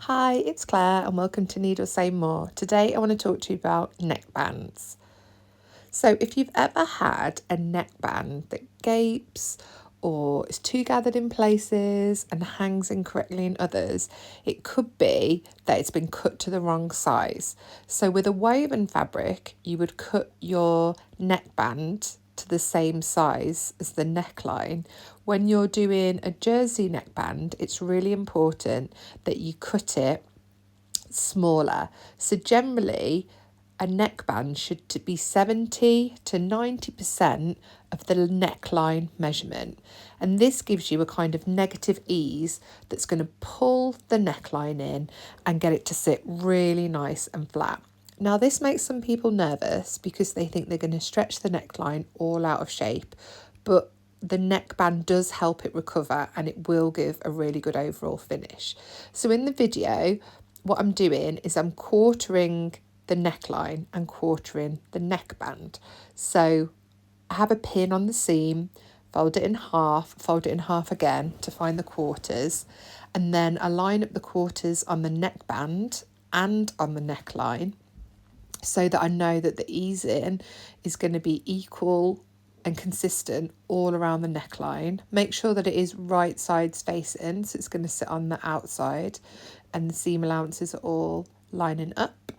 Hi, it's Claire and welcome to Needle Say More. Today I want to talk to you about neckbands. So if you've ever had a neckband that gapes or is too gathered in places and hangs incorrectly in others, it could be that it's been cut to the wrong size. So with a woven fabric, you would cut your neckband to the same size as the neckline. When you're doing a jersey neckband, it's really important that you cut it smaller. So generally, a neckband should be 70 to 90% of the neckline measurement. And this gives you a kind of negative ease that's going to pull the neckline in and get it to sit really nice and flat. Now, this makes some people nervous because they think they're going to stretch the neckline all out of shape, but the neckband does help it recover and it will give a really good overall finish. So in the video, what I'm doing is I'm quartering the neckline and quartering the neckband. So I have a pin on the seam, fold it in half again to find the quarters, and then I line up the quarters on the neckband and on the neckline so that I know that the easing is going to be equal and consistent all around the neckline. Make sure that it is right sides facing, so it's going to sit on the outside and the seam allowances are all lining up.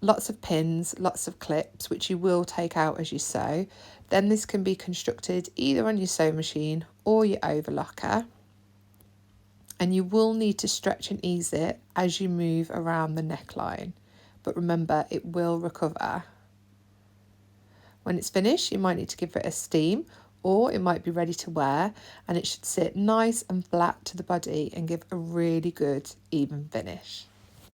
Lots of pins, lots of clips, which you will take out as you sew. Then this can be constructed either on your sewing machine or your overlocker. And you will need to stretch and ease it as you move around the neckline. But remember, it will recover. When it's finished, you might need to give it a steam, or it might be ready to wear, and it should sit nice and flat to the body and give a really good even finish.